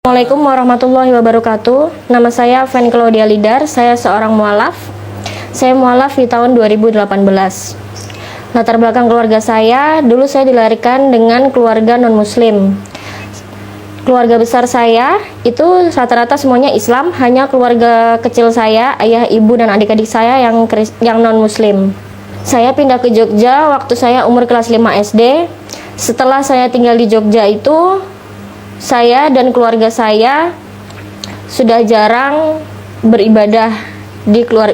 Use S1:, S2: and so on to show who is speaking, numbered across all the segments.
S1: Assalamualaikum warahmatullahi wabarakatuh. Nama saya Fen Claudia Lidar. Saya seorang mualaf. Saya mualaf di tahun 2018. Latar belakang keluarga saya, dulu saya dilahirkan dengan keluarga non-muslim. Keluarga besar saya itu rata-rata semuanya Islam, hanya keluarga kecil saya, ayah, ibu, dan adik-adik saya yang non-muslim. Saya pindah ke Jogja waktu saya umur kelas 5 SD. Setelah saya tinggal di Jogja itu, saya dan keluarga saya sudah jarang beribadah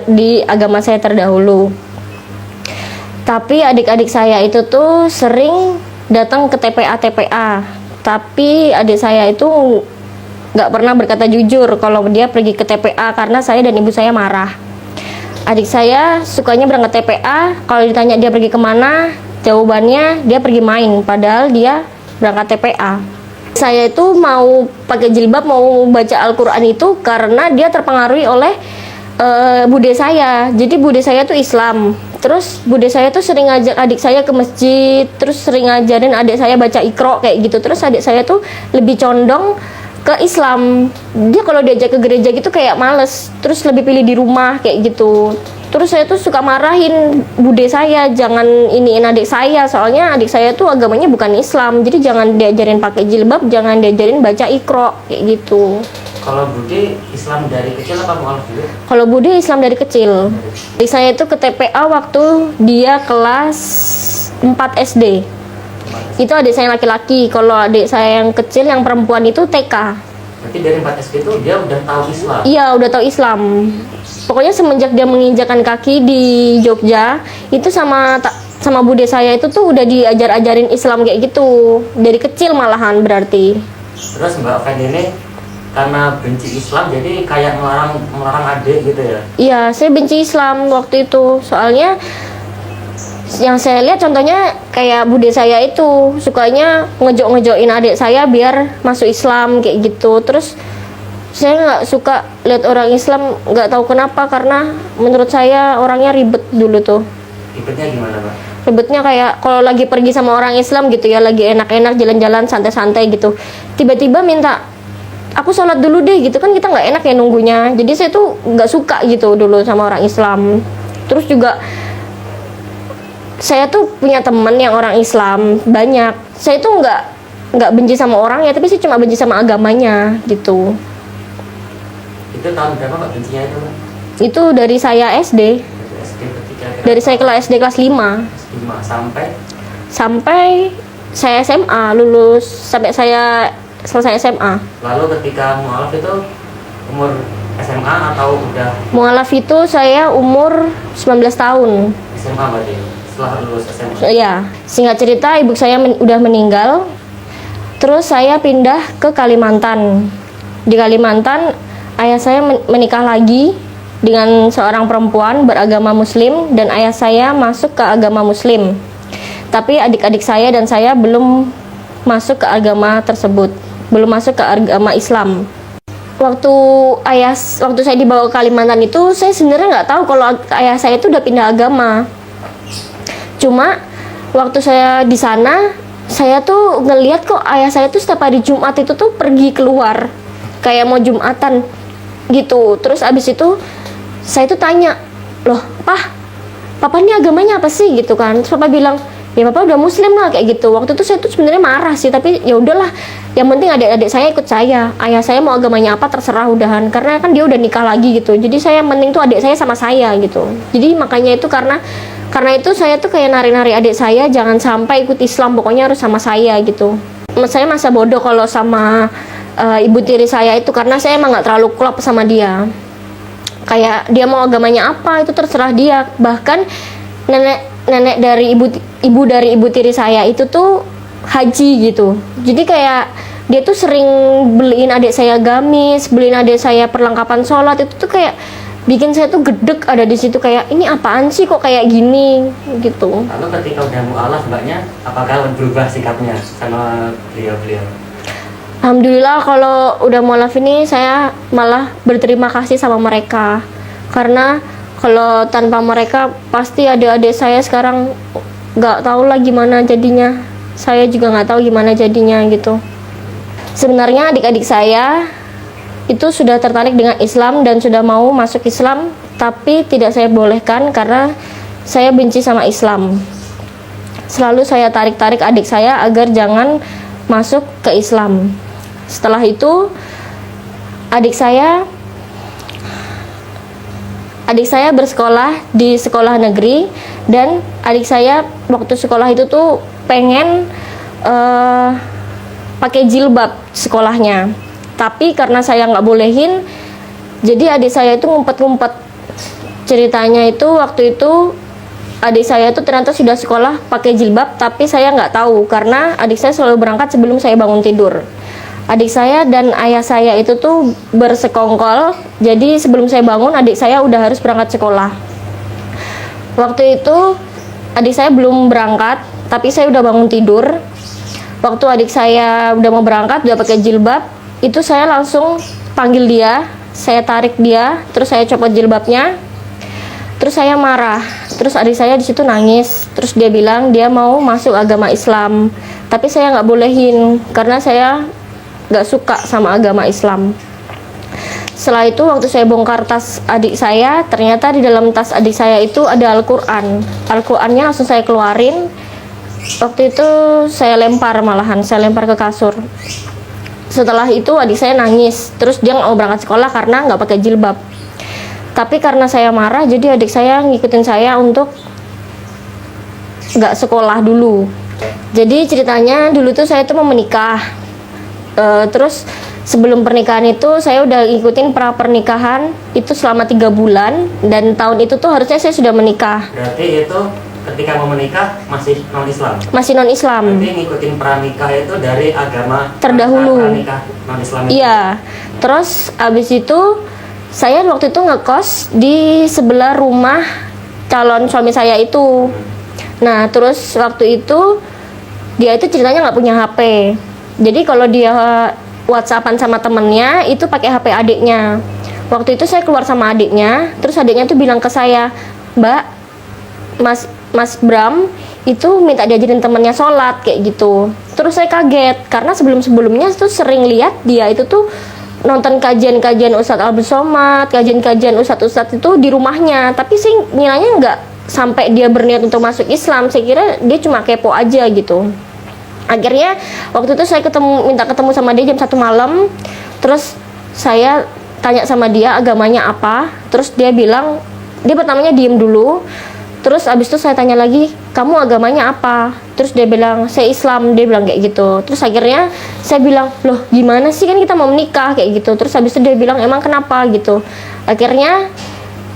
S1: di agama saya terdahulu. Tapi adik-adik saya itu tuh sering datang ke TPA. Tapi adik saya itu nggak pernah berkata jujur kalau dia pergi ke TPA karena saya dan ibu saya marah. Adik saya sukanya berangkat TPA, kalau ditanya dia pergi kemana, jawabannya dia pergi main, padahal dia berangkat TPA. Saya itu mau pakai jilbab, mau baca Al-Quran itu karena dia terpengaruhi oleh bude saya. Jadi bude saya tuh Islam. Terus bude saya tuh sering ngajak adik saya ke masjid, terus sering ngajarin adik saya baca Iqra kayak gitu. Terus adik saya tuh lebih condong ke Islam. Dia kalau diajak ke gereja gitu kayak males, terus lebih pilih di rumah kayak gitu. Terus saya tuh suka marahin bude saya, jangan iniin adik saya, soalnya adik saya tuh agamanya bukan Islam, jadi jangan diajarin pakai jilbab, jangan diajarin baca Iqra kayak gitu.
S2: Kalau bude Islam dari kecil apa mualaf dulu?
S1: Kalau bude Islam dari kecil. Adik saya itu ke TPA waktu dia kelas 4 SD. Itu adik saya laki-laki. Kalau adik saya yang kecil, yang perempuan itu TK.
S2: Berarti dari 4 SD itu dia udah tahu Islam?
S1: Iya, udah tahu Islam. Pokoknya semenjak dia menginjakan kaki di Jogja, itu sama bude saya itu tuh udah diajarin Islam kayak gitu. Dari kecil malahan berarti.
S2: Terus Mbak Fen ini karena benci Islam jadi kayak melarang adik gitu ya?
S1: Iya, saya benci Islam waktu itu. Soalnya yang saya lihat contohnya kayak bude saya itu sukanya ngejok-ngejokin adik saya biar masuk Islam kayak gitu. Terus saya nggak suka lihat orang Islam, nggak tahu kenapa, karena menurut saya orangnya ribet dulu tuh.
S2: Ribetnya gimana Mbak?
S1: Ribetnya kayak kalau lagi pergi sama orang Islam gitu ya, lagi enak-enak jalan-jalan santai-santai gitu, tiba-tiba minta aku sholat dulu deh gitu, kan kita nggak enak ya nunggunya. Jadi saya tuh nggak suka gitu dulu sama orang Islam. Terus juga saya tuh punya temen yang orang Islam banyak. Saya tuh nggak benci sama orangnya, tapi saya cuma benci sama agamanya gitu.
S2: Itu tahun berapa Mbak bencinya itu Mbak?
S1: Itu dari saya SD.
S2: Dari SD ketika
S1: Dari saya kelas SD kelas 5 sampai saya SMA lulus, sampai saya selesai SMA.
S2: Lalu ketika mualaf itu umur SMA atau udah?
S1: Mualaf itu saya umur 19 tahun.
S2: SMA berarti setelah lulus SMA?
S1: Iya, singkat cerita ibu saya udah meninggal. Terus saya pindah ke Kalimantan. Di Kalimantan ayah saya menikah lagi dengan seorang perempuan beragama Muslim, dan ayah saya masuk ke agama Muslim. Tapi adik-adik saya dan saya belum masuk ke agama tersebut, belum masuk ke agama Islam. Waktu saya dibawa ke Kalimantan itu, saya sebenarnya nggak tahu kalau ayah saya itu udah pindah agama. Cuma waktu saya di sana, saya tuh ngelihat kok ayah saya tuh setiap hari Jumat itu tuh pergi keluar kayak mau Jumatan gitu. Terus abis itu saya tuh tanya, loh papa ini agamanya apa sih gitu kan. Terus papa bilang, ya papa udah Muslim lah kayak gitu. Waktu itu saya tuh sebenarnya marah sih, tapi ya udahlah, yang penting adik-adik saya ikut saya. Ayah saya mau agamanya apa terserah udahan, karena kan dia udah nikah lagi gitu. Jadi saya penting tuh adik saya sama saya gitu. Jadi makanya itu karena itu saya tuh kayak nari-nari adik saya jangan sampai ikut Islam, pokoknya harus sama saya gitu. Saya masa bodoh kalau sama ibu tiri saya itu, karena saya emang nggak terlalu klop sama dia. Kayak dia mau agamanya apa itu terserah dia. Bahkan nenek dari ibu dari ibu tiri saya itu tuh haji gitu. Jadi kayak dia tuh sering beliin adik saya gamis, beliin adik saya perlengkapan sholat. Itu tuh kayak bikin saya tuh gedek ada di situ, kayak ini apaan sih kok kayak gini gitu.
S2: Lalu ketika udah mualaf Mbaknya, apakah berubah sikapnya sama beliau-beliau?
S1: Alhamdulillah kalau udah mualaf ini saya malah berterima kasih sama mereka, karena kalau tanpa mereka pasti adik-adik saya sekarang nggak tahu lah gimana jadinya. Saya juga nggak tahu gimana jadinya gitu. Sebenarnya adik-adik saya itu sudah tertarik dengan Islam dan sudah mau masuk Islam, tapi tidak saya bolehkan karena saya benci sama Islam. Selalu saya tarik-tarik adik saya agar jangan masuk ke Islam. Setelah itu adik saya bersekolah di sekolah negeri, dan adik saya waktu sekolah itu tuh pengen pakai jilbab sekolahnya, tapi karena saya nggak bolehin, jadi adik saya itu ngumpet-ngumpet. Ceritanya itu waktu itu adik saya itu ternyata sudah sekolah pakai jilbab, tapi saya nggak tahu karena adik saya selalu berangkat sebelum saya bangun tidur. Adik saya dan ayah saya itu tuh bersekongkol, jadi sebelum saya bangun adik saya udah harus berangkat sekolah. Waktu itu adik saya belum berangkat, tapi saya udah bangun tidur. Waktu adik saya udah mau berangkat, udah pakai jilbab, itu saya langsung panggil dia, saya tarik dia, terus saya copot jilbabnya, terus saya marah. Terus adik saya di situ nangis, terus dia bilang dia mau masuk agama Islam, tapi saya nggak bolehin karena saya nggak suka sama agama Islam. Setelah itu waktu saya bongkar tas adik saya, ternyata di dalam tas adik saya itu ada Al-Quran. Al-Qurannya langsung saya keluarin. Waktu itu saya lempar ke kasur. Setelah itu adik saya nangis, terus dia nggak mau berangkat sekolah karena nggak pakai jilbab. Tapi karena saya marah, jadi adik saya ngikutin saya untuk nggak sekolah dulu. Jadi ceritanya dulu tuh saya tuh mau menikah. Terus sebelum pernikahan itu saya udah ngikutin pernikahan itu selama 3 bulan, dan tahun itu tuh harusnya saya sudah menikah.
S2: Berarti itu ketika mau menikah masih non-Islam?
S1: Masih non-Islam.
S2: Berarti ngikutin pranikah itu dari agama
S1: terdahulu.
S2: Pranikah non-Islam itu?
S1: Iya. Terus abis itu saya waktu itu ngekos di sebelah rumah calon suami saya itu. Nah terus waktu itu dia itu ceritanya nggak punya HP. Jadi kalau dia WhatsAppan sama temennya itu pakai HP adiknya. Waktu itu saya keluar sama adiknya, terus adiknya tuh bilang ke saya, "Mbak, Mas Bram itu minta diajarin temennya sholat," kayak gitu. Terus saya kaget karena sebelum-sebelumnya tuh sering lihat dia itu tuh nonton kajian-kajian Ustadz Abdul Somad, kajian-kajian Ustadz itu di rumahnya. Tapi sih nilainya nggak sampai dia berniat untuk masuk Islam. Saya kira dia cuma kepo aja gitu. Akhirnya waktu itu saya minta ketemu sama dia jam 1 malam. Terus saya tanya sama dia agamanya apa. Terus dia bilang, dia pertamanya diem dulu. Terus abis itu saya tanya lagi, kamu agamanya apa? Terus dia bilang, saya Islam. Dia bilang kayak gitu. Terus akhirnya saya bilang, loh gimana sih, kan kita mau menikah kayak gitu. Terus abis itu dia bilang, emang kenapa gitu. Akhirnya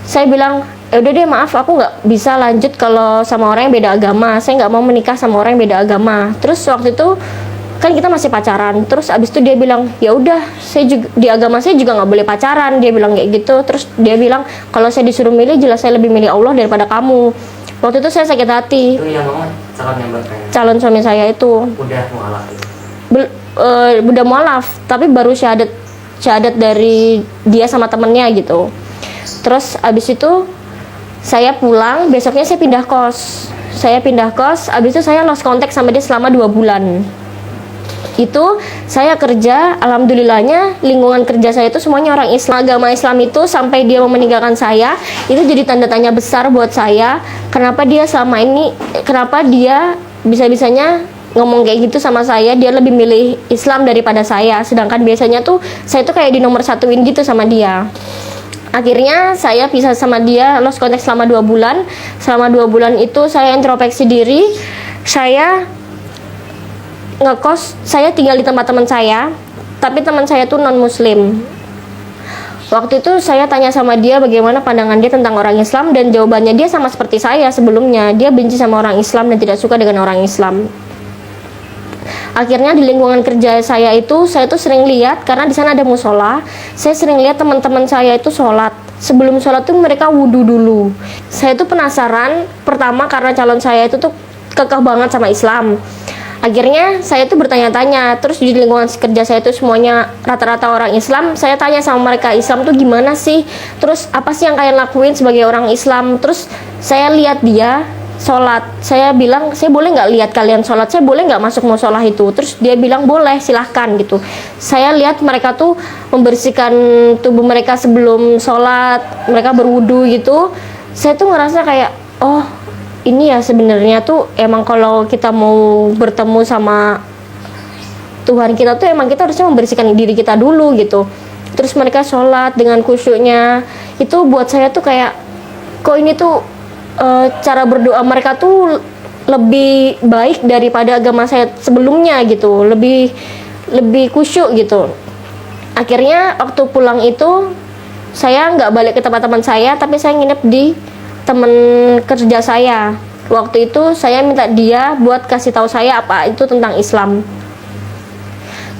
S1: saya bilang, udah deh maaf, aku nggak bisa lanjut kalau sama orang yang beda agama. Saya nggak mau menikah sama orang yang beda agama. Terus waktu itu kan kita masih pacaran. Terus abis itu dia bilang, ya udah, saya juga di agama saya juga nggak boleh pacaran. Dia bilang kayak gitu. Terus dia bilang, kalau saya disuruh milih, jelas saya lebih milih Allah daripada kamu. Waktu itu saya sakit hati.
S2: Itu yang ngomong
S1: calon suami saya itu
S2: udah mualaf itu?
S1: Udah mualaf, tapi baru syahadat dari dia sama temennya gitu. Terus abis itu saya pulang, besoknya saya pindah kos. Abis itu saya lost contact sama dia selama 2 bulan. Itu saya kerja, alhamdulillahnya lingkungan kerja saya itu semuanya orang Islam. Agama Islam itu sampai dia mau meninggalkan saya, itu jadi tanda tanya besar buat saya. Kenapa dia selama ini, kenapa dia bisa-bisanya ngomong kayak gitu sama saya, dia lebih milih Islam daripada saya. Sedangkan biasanya tuh saya tuh kayak di nomor satuin gitu sama dia. Akhirnya saya pisah sama dia, lost contact selama 2 bulan. Selama 2 bulan itu saya introspeksi diri. Saya ngekos, saya tinggal di tempat teman saya, tapi teman saya tuh non muslim. Waktu itu saya tanya sama dia bagaimana pandangan dia tentang orang Islam, dan jawabannya dia sama seperti saya sebelumnya. Dia benci sama orang Islam dan tidak suka dengan orang Islam. Akhirnya di lingkungan kerja saya tuh sering lihat, karena di sana ada musola, saya sering lihat teman-teman saya itu sholat. Sebelum sholat tuh mereka wudhu dulu. Saya tuh penasaran, pertama karena calon saya itu tuh kekeh banget sama Islam. Akhirnya saya tuh bertanya-tanya, terus di lingkungan kerja saya tuh semuanya rata-rata orang Islam. Saya tanya sama mereka, Islam tuh gimana sih? Terus apa sih yang kalian lakuin sebagai orang Islam? Terus saya lihat dia, sholat. Saya bilang, saya boleh nggak lihat kalian sholat, saya boleh nggak masuk musola itu. Terus dia bilang boleh, silahkan gitu. Saya lihat mereka tuh membersihkan tubuh mereka sebelum sholat, mereka berwudu gitu. Saya tuh ngerasa kayak, oh ini ya sebenarnya tuh emang kalau kita mau bertemu sama Tuhan kita tuh emang kita harusnya membersihkan diri kita dulu gitu. Terus mereka sholat dengan khusyuknya, itu buat saya tuh kayak, kok ini tuh cara berdoa mereka tuh lebih baik daripada agama saya sebelumnya gitu, lebih khusyuk gitu. Akhirnya waktu pulang itu saya nggak balik ke tempat teman saya, tapi saya nginep di teman kerja saya. Waktu itu saya minta dia buat kasih tahu saya apa itu tentang Islam.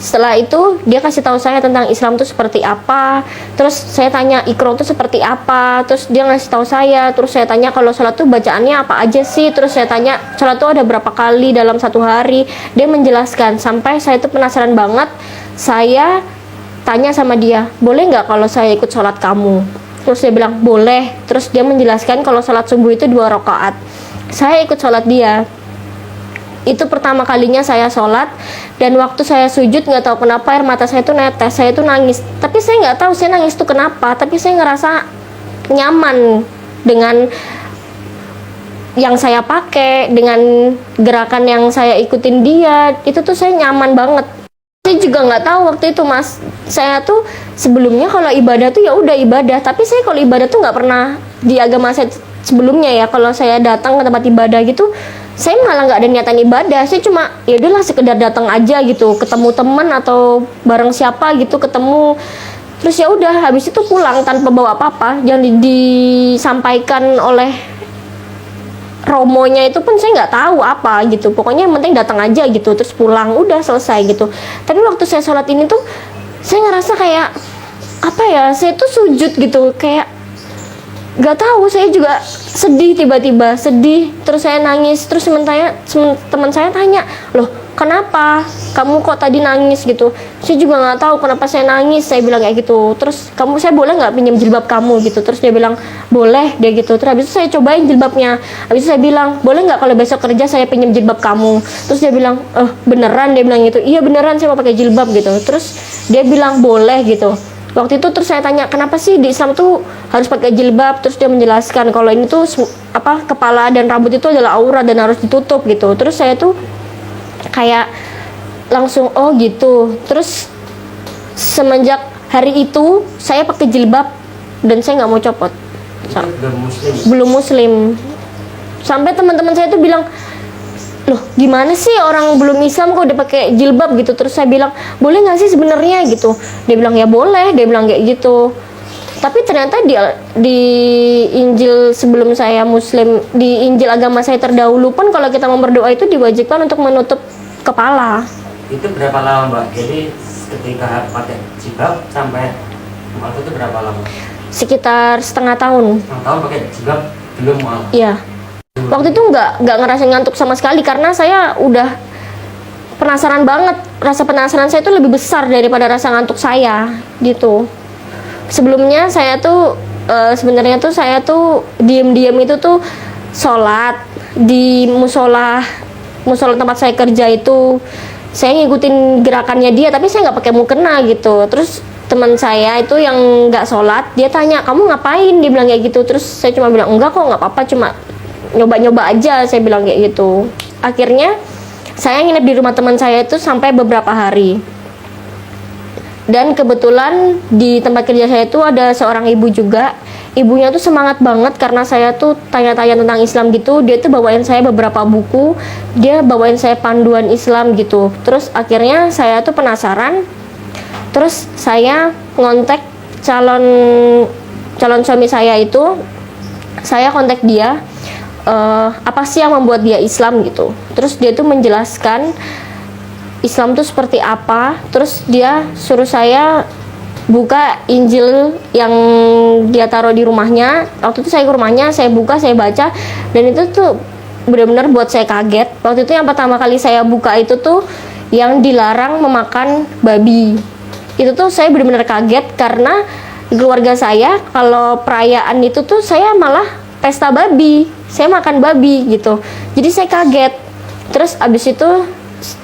S1: Setelah itu dia kasih tahu saya tentang Islam itu seperti apa. Terus saya tanya Iqra itu seperti apa. Terus dia ngasih tahu saya. Terus saya tanya kalau sholat tuh bacaannya apa aja sih. Terus saya tanya sholat tuh ada berapa kali dalam satu hari. Dia menjelaskan sampai saya tuh penasaran banget. Saya tanya sama dia, boleh nggak kalau saya ikut sholat kamu? Terus dia bilang boleh. Terus dia menjelaskan kalau sholat subuh itu 2 rakaat. Saya ikut sholat dia. Itu pertama kalinya saya sholat, dan waktu saya sujud nggak tahu kenapa air mata saya tuh netes, saya tuh nangis. Tapi saya nggak tahu saya nangis tuh kenapa, tapi saya ngerasa nyaman dengan yang saya pakai, dengan gerakan yang saya ikutin dia. Itu tuh saya nyaman banget. Saya juga nggak tahu waktu itu mas, saya tuh sebelumnya kalau ibadah tuh ya udah ibadah, tapi saya kalau ibadah tuh nggak pernah di agama saya sebelumnya ya. Kalau saya datang ke tempat ibadah gitu, saya malah nggak ada niatan ibadah. Saya cuma ya udahlah sekedar datang aja gitu, ketemu teman atau bareng siapa gitu ketemu, terus ya udah habis itu pulang tanpa bawa apa-apa. Yang disampaikan oleh romonya itu pun saya nggak tahu apa gitu, pokoknya yang penting datang aja gitu, terus pulang udah selesai gitu. Tapi waktu saya sholat ini tuh saya ngerasa kayak apa ya, saya tuh sujud gitu, kayak nggak tahu, saya juga sedih, tiba-tiba sedih, terus saya nangis. Terus teman saya tanya, loh kenapa kamu kok tadi nangis gitu? Saya juga nggak tahu kenapa saya nangis, saya bilang kayak gitu. Terus saya boleh nggak pinjam jilbab kamu gitu? Terus dia bilang boleh, dia gitu. Terus habis itu saya cobain jilbabnya, habis itu saya bilang boleh nggak kalau besok kerja saya pinjam jilbab kamu? Terus dia bilang beneran, dia bilang gitu. Iya beneran, saya mau pakai jilbab gitu. Terus dia bilang boleh gitu. Waktu itu terus saya tanya, kenapa sih di Islam tuh harus pakai jilbab? Terus dia menjelaskan kalau ini tuh kepala dan rambut itu adalah aurat dan harus ditutup gitu. Terus saya tuh kayak langsung oh gitu. Terus semenjak hari itu saya pakai jilbab dan saya nggak mau copot. Belum muslim. Sampai teman-teman saya tuh bilang, loh gimana sih orang belum Islam kok udah pakai jilbab gitu? Terus saya bilang boleh nggak sih sebenarnya gitu? Dia bilang ya boleh, dia bilang kayak gitu. Tapi ternyata di Injil sebelum saya muslim, di Injil agama saya terdahulu pun kalau kita mau berdoa itu diwajibkan untuk menutup kepala.
S2: Itu berapa lama mbak? Jadi ketika pakai jilbab sampai waktu itu berapa lama?
S1: Sekitar setengah tahun.
S2: Setengah tahun pakai jilbab belum malah?
S1: Iya. Waktu itu nggak ngerasain ngantuk sama sekali karena saya udah penasaran banget. Rasa penasaran saya itu lebih besar daripada rasa ngantuk saya gitu. Sebelumnya saya tuh sebenarnya tuh saya tuh diem-diem itu tuh sholat di musola tempat saya kerja itu. Saya ngikutin gerakannya dia, tapi saya nggak pakai mukena gitu. Terus teman saya itu yang nggak sholat, dia tanya kamu ngapain? Dia bilang kayak gitu. Terus saya cuma bilang enggak kok, nggak apa-apa, cuma nyoba-nyoba aja, saya bilang kayak gitu. Akhirnya saya nginep di rumah teman saya itu sampai beberapa hari. Dan kebetulan di tempat kerja saya itu ada seorang ibu juga. Ibunya tuh semangat banget karena saya tuh tanya-tanya tentang Islam gitu. Dia tuh bawain saya beberapa buku, dia bawain saya panduan Islam gitu. Terus akhirnya saya tuh penasaran. Terus saya ngontek calon suami saya itu. Saya kontak dia, apa sih yang membuat dia Islam gitu. Terus dia tuh menjelaskan Islam tuh seperti apa. Terus dia suruh saya buka Injil yang dia taruh di rumahnya. Waktu itu saya ke rumahnya, saya buka, saya baca, dan itu tuh benar-benar buat saya kaget. Waktu itu yang pertama kali saya buka itu tuh yang dilarang memakan babi. Itu tuh saya benar-benar kaget karena di keluarga saya kalau perayaan itu tuh saya malah pesta babi, saya makan babi gitu. Jadi saya kaget. Terus abis itu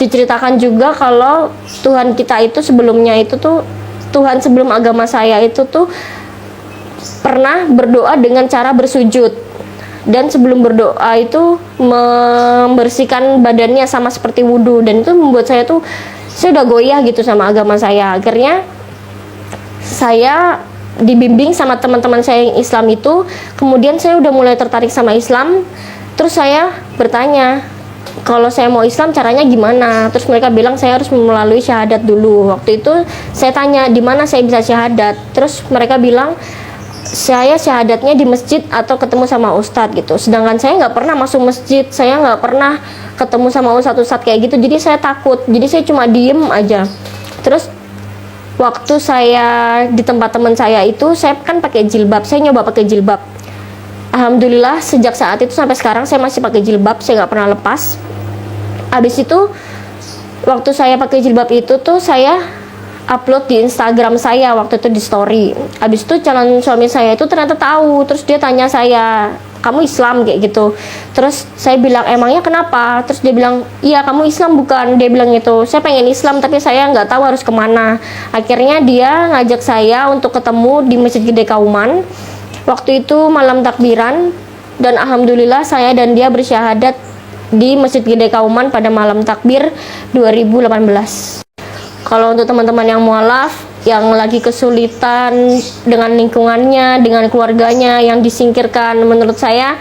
S1: diceritakan juga kalau Tuhan kita itu sebelumnya itu tuh, Tuhan sebelum agama saya itu tuh pernah berdoa dengan cara bersujud, dan sebelum berdoa itu membersihkan badannya sama seperti wudhu, dan itu membuat saya udah goyah gitu sama agama saya. Akhirnya saya dibimbing sama teman-teman saya yang Islam itu, kemudian saya udah mulai tertarik sama Islam. Terus saya bertanya, kalau saya mau Islam caranya gimana? Terus mereka bilang saya harus melalui syahadat dulu. Waktu itu saya tanya, di mana saya bisa syahadat? Terus mereka bilang, saya syahadatnya di masjid atau ketemu sama ustadz gitu. Sedangkan saya nggak pernah masuk masjid, saya nggak pernah ketemu sama ustadz kayak gitu. Jadi saya takut, jadi saya cuma diem aja. Terus waktu saya di tempat teman saya itu, saya kan pakai jilbab, saya nyoba pakai jilbab. Alhamdulillah sejak saat itu sampai sekarang saya masih pakai jilbab, saya nggak pernah lepas. Habis itu waktu saya pakai jilbab itu tuh saya upload di Instagram saya waktu itu di story. Habis itu calon suami saya itu ternyata tahu, terus dia tanya saya, kamu Islam kayak gitu. Terus saya bilang, emangnya kenapa? Terus dia bilang, iya kamu Islam bukan? Dia bilang gitu, saya pengen Islam tapi saya nggak tahu harus kemana. Akhirnya dia ngajak saya untuk ketemu di Masjid Gede Kauman. Waktu itu malam takbiran, dan alhamdulillah saya dan dia bersyahadat di Masjid Gede Kauman pada malam takbir 2018. Kalau untuk teman-teman yang mualaf, yang lagi kesulitan dengan lingkungannya, dengan keluarganya yang disingkirkan, menurut saya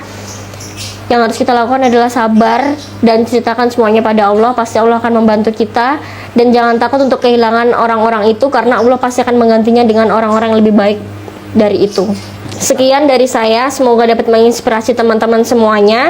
S1: yang harus kita lakukan adalah sabar dan ceritakan semuanya pada Allah. Pasti Allah akan membantu kita, dan jangan takut untuk kehilangan orang-orang itu, karena Allah pasti akan menggantinya dengan orang-orang yang lebih baik dari itu. Sekian dari saya, semoga dapat menginspirasi teman-teman semuanya.